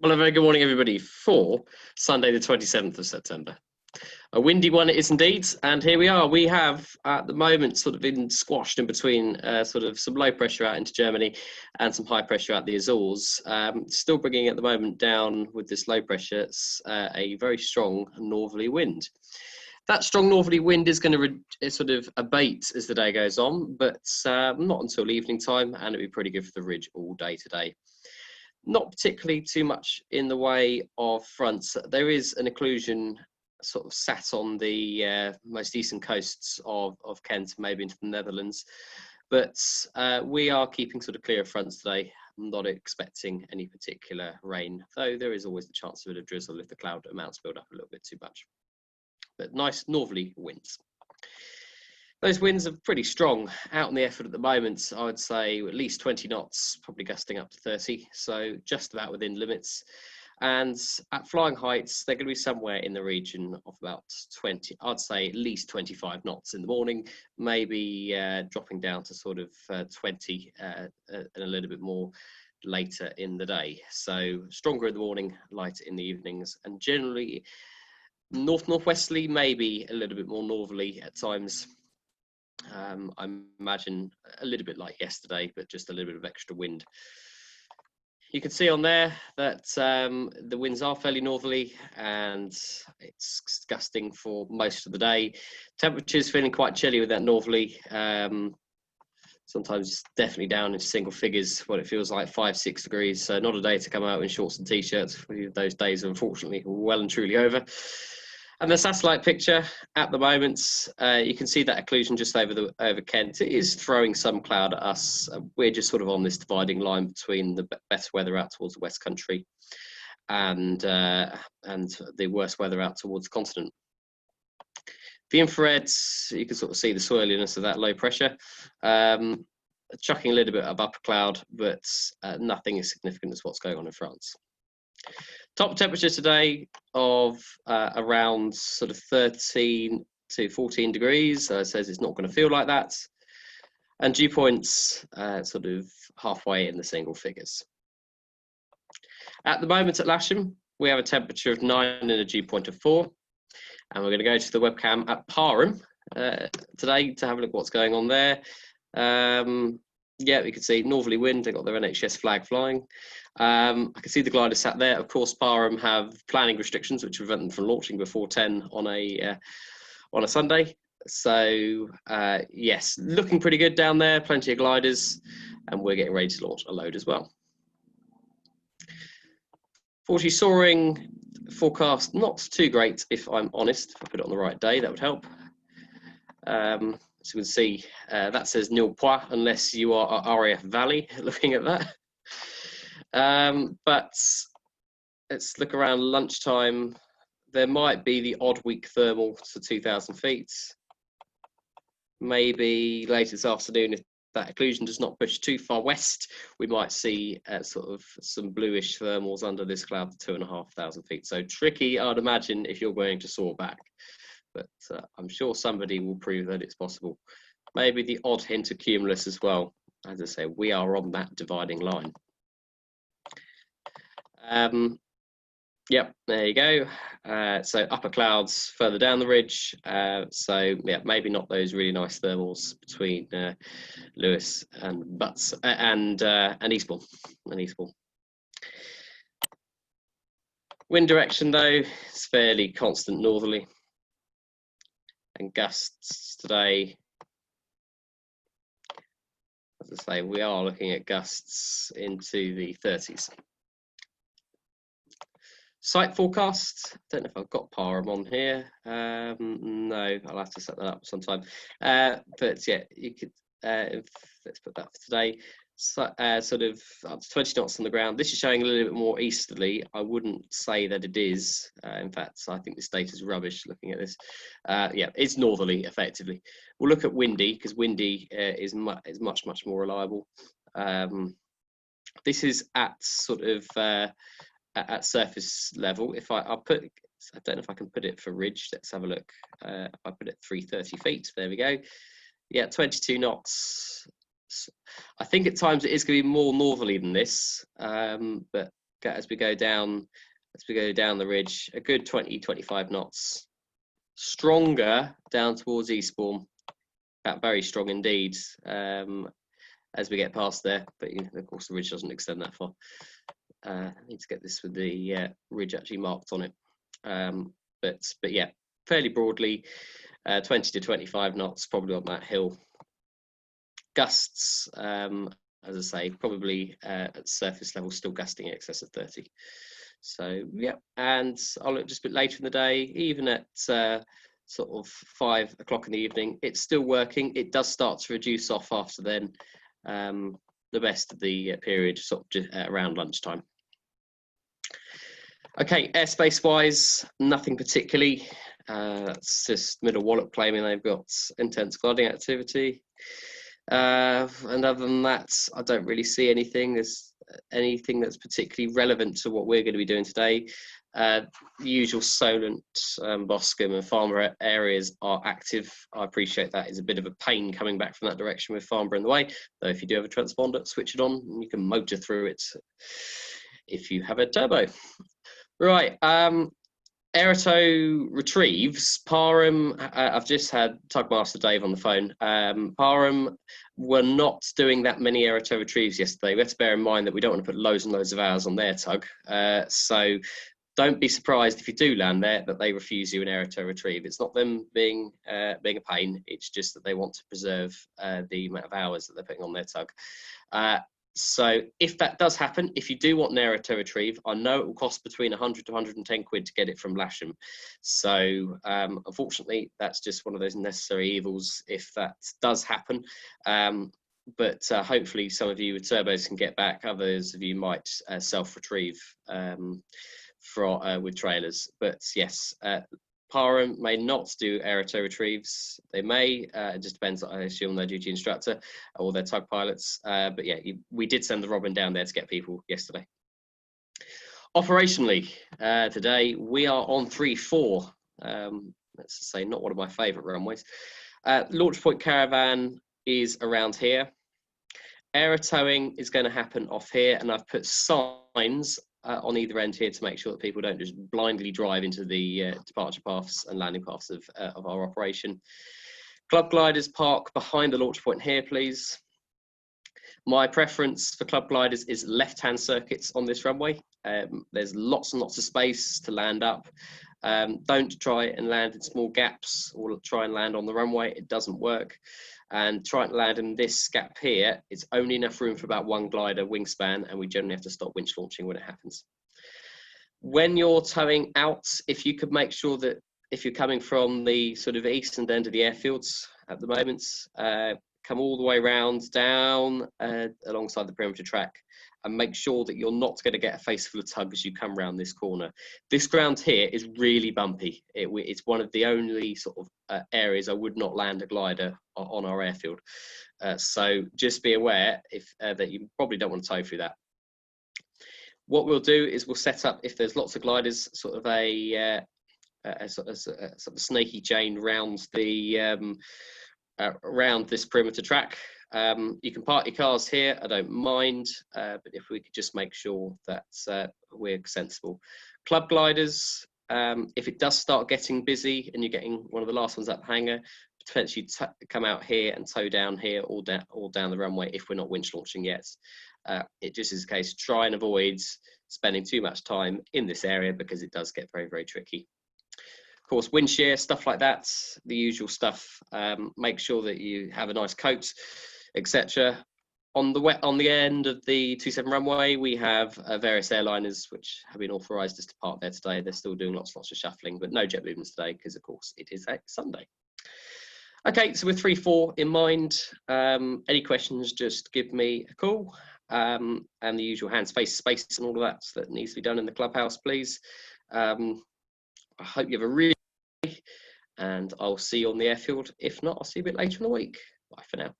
Well, a very good morning, everybody, for Sunday, the 27th of September. A windy one it is indeed, and here we are. We have, at the moment, sort of been squashed in between sort of some low pressure out into Germany and some high pressure out the Azores. Still bringing at the moment down with this low pressure a very strong northerly wind. That strong northerly wind is going to sort of abate as the day goes on, but not until evening time, and it'll be pretty good for the ridge all day today. Not particularly too much in the way of fronts. There is an occlusion sort of sat on the most eastern coasts of Kent, maybe into the Netherlands. But we are keeping sort of clear of fronts today. I'm not expecting any particular rain, though there is always the chance of a bit of drizzle if the cloud amounts build up a little bit too much. But nice northerly winds. Those winds are pretty strong out in the effort at the moment. I would say at least 20 knots, probably gusting up to 30. So just about within limits. And at flying heights, they're going to be somewhere in the region of about 20, I'd say at least 25 knots in the morning, maybe dropping down to sort of 20 and a little bit more later in the day. So stronger in the morning, lighter in the evenings, and generally northwesterly, maybe a little bit more northerly at times. I imagine a little bit like yesterday, but just a little bit of extra wind. You can see on there that the winds are fairly northerly and it's gusting for most of the day. Temperatures feeling quite chilly with that northerly. Sometimes definitely down in single figures, what it feels like 5-6 degrees. So not a day to come out in shorts and t-shirts. Those days are unfortunately well and truly over. And the satellite picture at the moment, you can see that occlusion just over Kent. It is throwing some cloud at us. We're just sort of on this dividing line between the better weather out towards the West Country and the worse weather out towards the continent. The infrareds, you can sort of see the soiliness of that low pressure. Chucking a little bit of upper cloud, but nothing as significant as what's going on in France. Top temperature today of around sort of 13 to 14 degrees. So it says it's not going to feel like that. And dew points sort of halfway in the single figures. At the moment at Lasham, we have a temperature of 9 and a dew point of 4. And we're going to go to the webcam at Parham today to have a look at what's going on there. Yeah, we can see northerly wind. They've got their NHS flag flying. I can see the glider sat there. Of course, Parham have planning restrictions which prevent them from launching before 10 on a Sunday. So yes, looking pretty good down there. Plenty of gliders, and we're getting ready to launch a load as well. 40 soaring forecast, not too great if I'm honest. If I put it on the right day, that would help. So you can see that says nil point unless you are at RAF Valley looking at that. But let's look around lunchtime. There might be the odd weak thermal to 2,000 feet. Maybe later this afternoon, if that occlusion does not push too far west, we might see sort of some bluish thermals under this cloud to 2,500 feet. So tricky, I'd imagine, if you're going to soar back. But I'm sure somebody will prove that it's possible. Maybe the odd hint of cumulus as well. As I say, we are on that dividing line. Yep, there you go. So upper clouds further down the ridge. So yeah, maybe not those really nice thermals between Lewis and Butts and Eastbourne. Wind direction though is fairly constant northerly. And gusts today, as I say, we are looking at gusts into the 30s. Site forecast, don't know if I've got Parham on here. No, I'll have to set that up sometime. But yeah, you could, let's put that for today. So, sort of up to 20 knots on the ground. This is showing a little bit more easterly. I wouldn't say that it is. In fact, I think this data is rubbish looking at this. Yeah, it's northerly effectively. We'll look at windy because windy is much more reliable. This is at sort of at surface level. If I don't know if I can put it for ridge. Let's have a look. If I put it 330 feet, there we go. Yeah, 22 knots. I think at times it is going to be more northerly than this, but as we go down the ridge, a good 20-25 knots. Stronger down towards Eastbourne, that very strong indeed, as we get past there. But you know, of course, the ridge doesn't extend that far. I need to get this with the ridge actually marked on it. But yeah, fairly broadly, 20-25 knots probably on that hill. Gusts, as I say, probably at surface level, still gusting in excess of 30. So yeah, and I'll look just a bit later in the day, even at sort of 5 o'clock in the evening, it's still working. It does start to reduce off after then, the best of the period, sort of around lunchtime. Okay, airspace wise, nothing particularly. That's just Middle Wallop claiming they've got intense gliding activity. And other than that, I don't really see anything. There's anything that's particularly relevant to what we're going to be doing today. The usual Solent, Boscombe and Farnborough areas are active. I appreciate that is a bit of a pain coming back from that direction with Farnborough in the way, though if you do have a transponder, switch it on and you can motor through it if you have a turbo. Right, Aerotow retrieves. Parham, I've just had Tugmaster Dave on the phone. Parham were not doing that many Aerotow retrieves yesterday. We have to bear in mind that we don't want to put loads and loads of hours on their tug. So don't be surprised if you do land there that they refuse you an Aerotow retrieve. It's not them being a pain. It's just that they want to preserve the amount of hours that they're putting on their tug. So if that does happen, if you do want an Aerotow retrieve, I know it will cost between 100 to 110 quid to get it from Lasham. So unfortunately, that's just one of those necessary evils if that does happen. But hopefully some of you with turbos can get back. Others of you might self-retrieve with trailers. But yes, Parham may not do Aerotow retrieves. They may, it just depends, I assume, their duty instructor or their tug pilots. But yeah, we did send the Robin down there to get people yesterday. Operationally, today we are on 3-4. Let's say not one of my favourite runways. Launch point caravan is around here. Aerotowing is going to happen off here, and I've put signs on either end here to make sure that people don't just blindly drive into the departure paths and landing paths of our operation. Club gliders park behind the launch point here, please. My preference for club gliders is left-hand circuits on this runway. There's lots and lots of space to land up. Don't try and land in small gaps or try and land on the runway. It doesn't work. And try and land in this gap here, it's only enough room for about one glider wingspan, and we generally have to stop winch launching when it happens. When you're towing out, if you could make sure that if you're coming from the sort of eastern end of the airfields at the moment, come all the way around down alongside the perimeter track and make sure that you're not going to get a face full of tug as you come around this corner. This ground here is really bumpy. It's one of the only sort of areas I would not land a glider on our airfield. So just be aware that you probably don't want to tow through that. What we'll do is we'll set up, if there's lots of gliders, sort of a sort of snaky chain around the around this perimeter track. You can park your cars here, I don't mind, but if we could just make sure that we're sensible. Club gliders, if it does start getting busy and you're getting one of the last ones up the hangar, potentially come out here and tow down here or down the runway if we're not winch launching yet. It just is a case, try and avoid spending too much time in this area because it does get very, very tricky. Of course, wind shear, stuff like that, the usual stuff. Make sure that you have a nice coat, etc. On the end of the 27 runway, we have various airliners which have been authorised us to park there today. They're still doing lots of shuffling, but no jet movements today because, of course, it is a Sunday. Okay, so with 3-4 in mind, any questions, just give me a call. And the usual hands, face, space and all of that needs to be done in the clubhouse, please. I hope you have a really and I'll see you on the airfield. If not, I'll see you a bit later in the week. Bye for now.